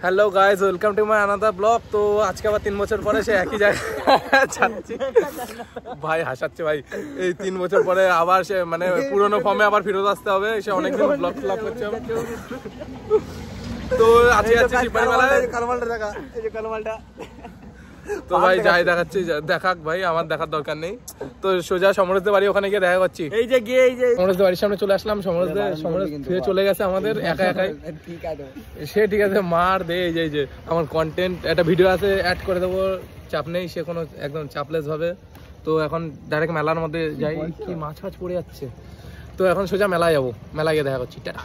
Hello guys, welcome to my another blog. তো আজকে আবার 3 বছর পরে সে একই জায়গায় যাচ্ছি। ভাই হাসাচ্ছে ভাই, এই 3 বছর পরে আবার সে মানে পুরোনো ফর্মে আবার ফিরত আসতে হবে। সে অনেকদিন ব্লগ ফ্লগ করছে। তো আজকে যাচ্ছি শিববাড়ি মেলায়। কালমালটা দেখা, এই যে কালমালটা। তো ভাই যাই দেখাচ্ছি, দেখাক ভাই, আমার দেখার দরকার নেই। তো সোজা সমরেশদের বাড়ি, ওখানে গিয়ে দেখা করছি। এই যে গিয়ে এই যে সমরেশদের বাড়ির সামনে চলে আসলাম। সমরেশ ফিরে চলে গেছে আমাদের একা একাই। সে ঠিক আছে, মার দে। এই যে আমার কন্টেন্ট একটা ভিডিও আছে, অ্যাড করে দেবো, চাপ নেই। সে কোনো একদম চাপলেস ভাবে। তো এখন ডাইরেক্ট মেলার মধ্যে যাই। কি মাছ ফাছ পড়ে যাচ্ছে। তো এখন সোজা মেলায় যাবো, মেলায় গিয়ে দেখা করছি। টাটা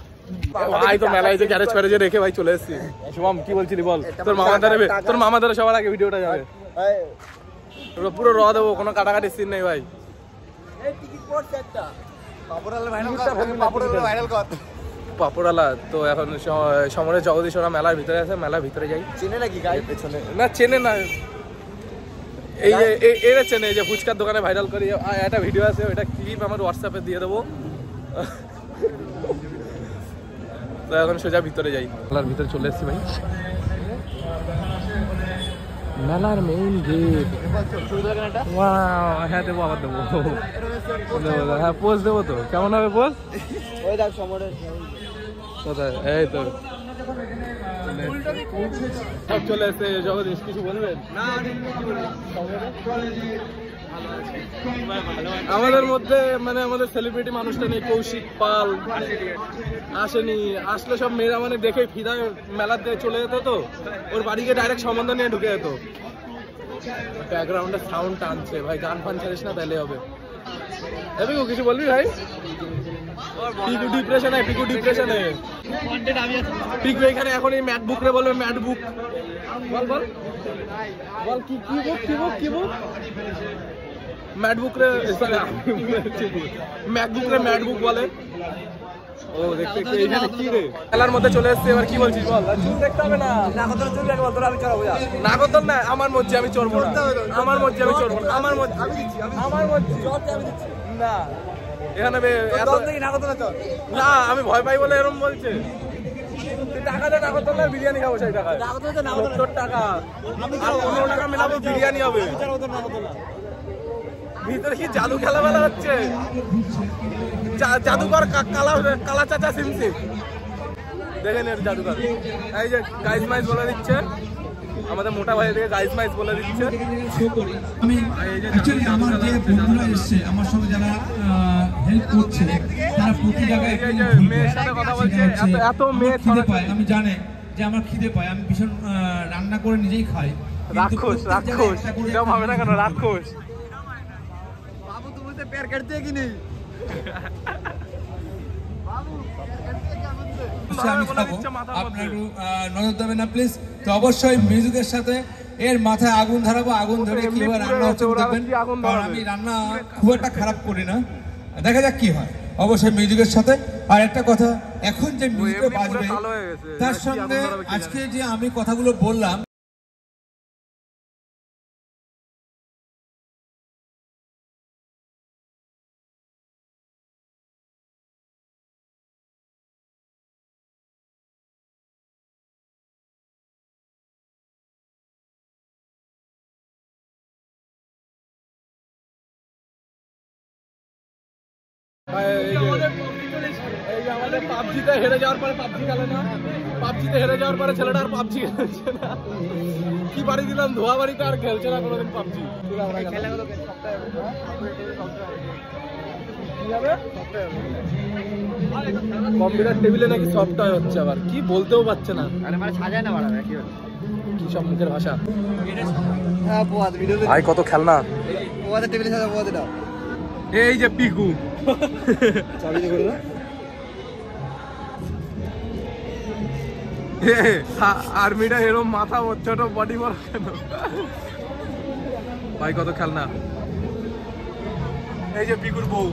ভাই। তো মেলায় যে গ্যারেজ ফ্যারেজে রেখে ভাই চলে এসেছি। শুভম কি বলছিলি বল? তোর মামা ধরে সবার আগে ভিডিওটা যাবে, পুরো র দেবো, কোনো কাটাকাটি সিন নেই ভাই। পাপড়ালা। তো এখন সমরেশ জগদীশ ওরা মেলার ভিতরে আছে, মেলার ভিতরে যাই। চেনে নাকি গাই? পেছনে না, চেনে না। এই যে এরা চেনে, এই যে ফুচকার দোকানে ভাইরাল করি একটা ভিডিও আছে, ওইটা ক্লিপ আমার হোয়াটসঅ্যাপে দিয়ে দেবো। তো এখন সোজা ভিতরে যাই। মেলার ভিতরে চলে এসেছি ভাই, মেলার মেইন গেট। হ্যাঁ দেবো, আবার দেবো। হ্যাঁ পোজ দেবো। তো কেমন হবে পোজ? কোথায়? এই তো সব চলে এসছে। জগদীশ কিছু বলবেন? আমাদের মধ্যে মানে আমাদের সেলিব্রিটি মানুষটা নেই। কৌশিক পাল আসেনি, আসলে সব মেয়েরা মানে দেখে ফিদা মেলাতে চলে যেত। তো ওর বাড়িকে ডাইরেক্ট সম্বন্ধ নিয়ে ঢুকে যেত। ব্যাকগ্রাউন্ডে সাউন্ড টানছে ভাই, গান ফান ছাড়িস না, তাহলে হবে। এবিকু কিছু বলবি ভাই? পিকু ডিপ্রেশনে, পিকু ডিপ্রেশনে। পিকু এখানে এখন এই ম্যাকবুক রে বলবে, ম্যাকবুক বল বল বল। কি বুক, কি বুক, কি বুক? ম্যাকবুক রে, ম্যাকবুক রে ম্যাকবুক বলে। ও দেখতে এইখানে কি রে? খেলার মধ্যে চলে এসছে। এবার কি বলছিস বল? চুল দেখতে হবে না, নাগদর চুল দেখবো, তোর আমি চড়াবো। নাগদর না, আমার মর্জি, আমি চড়বো না। আমার মর্জি, আমি চড়বো না। আমার মর্জি, আমি দিচ্ছি। আমার মর্জি আমি দিচ্ছি না। এখানে না, আমি ভয় পাই বলে এরকম বলছে। টাকা দে, নাগরদোলার বিরিয়ানি খাবো। সেই টাকা 70 টাকা, আর 15 টাকা মেলাবো, বিরিয়ানি হবে। ভিতরে কি জাদু খেলা বেলা হচ্ছে? জাদুকর কালা চাচা সিমসিম দেখেন এর জাদুকর। এই যে গাইস মাইস বলে দিচ্ছে, আমাদের মোটা ভাই থেকে গাইস মাইস বলে দিচ্ছে। আমার যে বন্ধুরা এসছে আমার সঙ্গে, যারা হেল্প করছে, তারা প্রতি জায়গায় মেয়ের সাথে কথা বলছে। এত মেয়ে খিদে পায়, আমি জানে যে আমার খিদে পায়, আমি ভীষণ রান্না করে নিজেই খাই। রাক্ষস, রাক্ষস এরকম হবে না কেন? রাক্ষস बाबू तुम उसे पैर करते हैं कि नहीं? আপনার নজর দেবেন না প্লিজ। তো অবশ্যই মিউজিকের সাথে এর মাথায় আগুন ধরাবো, আগুন ধরে কিভাবে রান্না হচ্ছে দেখবেন। কারণ আমি রান্না খুব একটা খারাপ করি না, দেখা যাক কি হয়। অবশ্যই মিউজিকের সাথে। আর একটা কথা, এখন যে মিউজিকটা বাজবে তার সঙ্গে আজকে যে আমি কথাগুলো বললাম, আমাদের পাবজিতে হেরে যাওয়ার পরে পাবজি খেলে না, পাবজিতে হেরে যাওয়ার পরে ছেলেটা আর পাবজি খেলছে না। কি বাড়ি দিলাম, ধোয়া বাড়িতে আর খেলছে না কোনোদিন পাবজি। কম্পিউটার টেবিলে নাকি সফটওয়্যার হচ্ছে, আবার কি বলতেও পারছে না। সাজায় না বাড়াবে কি সব মুখের ভাষা। ভাই কত খেলনা টেবিলে সাজা পোয়াতে দাও। এই যে পিকু আর্মিটা এরকম মাথা ছোট বডি বড় কেন? ভাই কত খেলনা। এই যে পিকুর বউ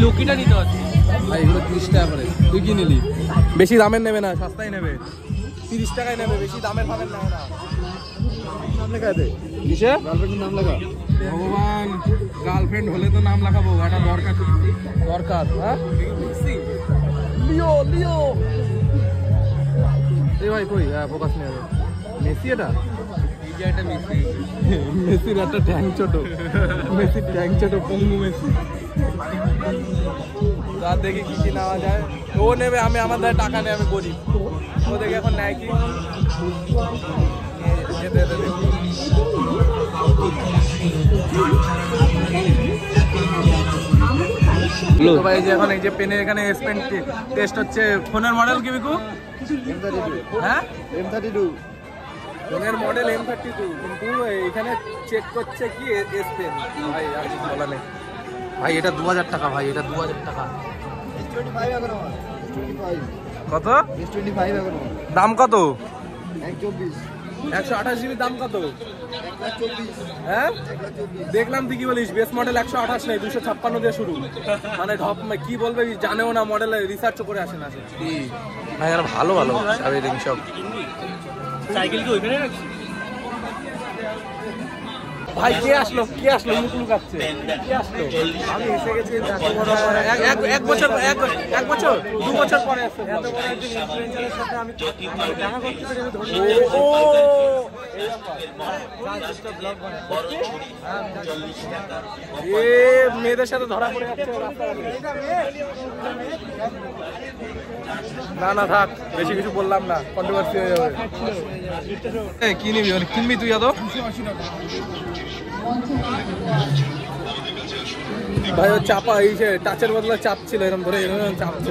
লুকিটা নিতে পারছি ভাই, এগুলো 30 টাকা করে। তুই কি নিলি? বেশি দামের নেবে না, সস্তায় নেবে, 30 টাকায় নেবে, বেশি দামের নেবে না। নাম লেখা আছে কিসে? গার্লফ্রেন্ডের নাম লেখা। ভগবান, গার্লফ্রেন্ড হলে তো নাম লেখাবো, এটা দরকার দরকার। হ্যাঁ লিও লিও এ ভাই কই ফোকাস নিয়ে যাবে মেসি, এটা মেসির একটা ট্যাঙ্ক ছোট, মেসির ট্যাঙ্ক ছোট, পঙ্গু মেসি। আর দেখি কি কি নেওয়া যায়। ও নেবে, আমি আমার দ্বারা টাকা নেই, আমি গরিব। ও দেখি এখন নেয় কি। ভাই যে এখন এই যে পেনের এখানে এস পেন টেস্ট হচ্ছে। ফোনের মডেল কি বিকু? হ্যাঁ M32 ফোনের মডেল M32, কিন্তু এখানে চেক করছে কি এস পেন। ভাই আর কিছু বলা নেই ভাই। এটা 2000 টাকা ভাই, এটা 2000 টাকা। S25 এখনো, S25 কত? S25 এখনো দাম কত? 124 128 জিবি দাম কত? 124 হ্যাঁ দেখলাম তুই কি বলিস, বেস মডেল 128 নেই, 256 দিয়ে শুরু। মানে ঢপ কি বলবে জানেও না, মডেলে রিসার্চও করে আসে না। কি ভাই আর ভালো ভালো এভরিথিং সব। সাইকেল কি ওইখানে রাখছি? ভাই কে আসলো, কে আসলো? মুখ লুকাচ্ছে, কে আসলো? আমি এসে গেছি এক বছর 2 বছর পরে আসছে। এত বড় একজন ইনফ্লুয়েন্সারের সাথে আমি দেখা করতে পেরে ও এ মেয়েদের সাথে ধরা পড়ে যাচ্ছে না না থাক, বেশি কিছু বললাম না, কন্ট্রোভার্সি হয়ে যাবে। কি নিবি, কিনবি তুই? এত ভাই ও চাপা, এই যে টাচের বদলে চাপ ছিল, এরকম ধরে এরকম চাপছে।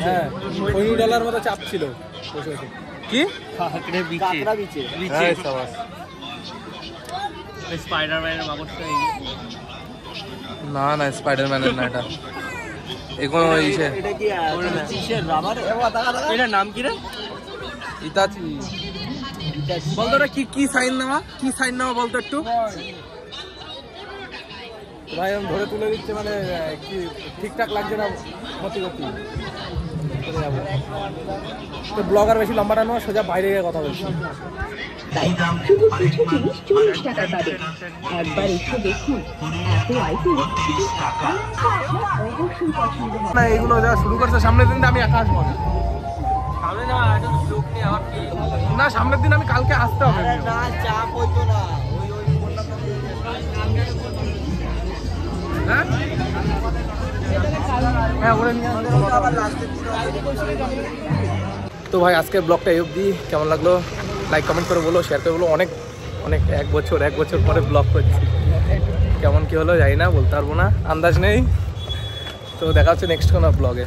হ্যাঁ $20 মতো চাপ ছিল। কি না না স্পাইডারম্যানের না, এটা এগুলো এটার নাম কি রে? ইতাচি। বলতো এটা কি সাইন নেওয়া, কি সাইন নেওয়া বলতো একটু। ভাই আমি ধরে তুলে দিচ্ছে, মানে কি ঠিকঠাক লাগছে না, ক্ষতি করতে যাবো। তো ব্লগার বেশি লম্বাটা নেওয়া, সোজা বাইরে গিয়ে কথা বলছি। শুধু কিছু জিনিস 40 টাকা পাবে। একবার এসে দেখুন, এত আইটেম অবশ্যই পছন্দ হবে। না এইগুলো যা শুরু করছে, সামনের দিন আমি একা আসবো না। না সামনের দিন আমি কালকে আসতে হবে। না চাপ হইতো না, হ্যাঁ ওরে নিয়ে তো ভাই আজকের ব্লগটা এই অবধি। কেমন লাগলো লাইক কমেন্ট করে বলো, শেয়ার করে বলো। অনেক অনেক এক বছর পরে ব্লগ করছি, কেমন কি হলো জানি না, বলতে পারবো না, আন্দাজ নেই। তো দেখা হচ্ছে নেক্সট কোনো ব্লগে।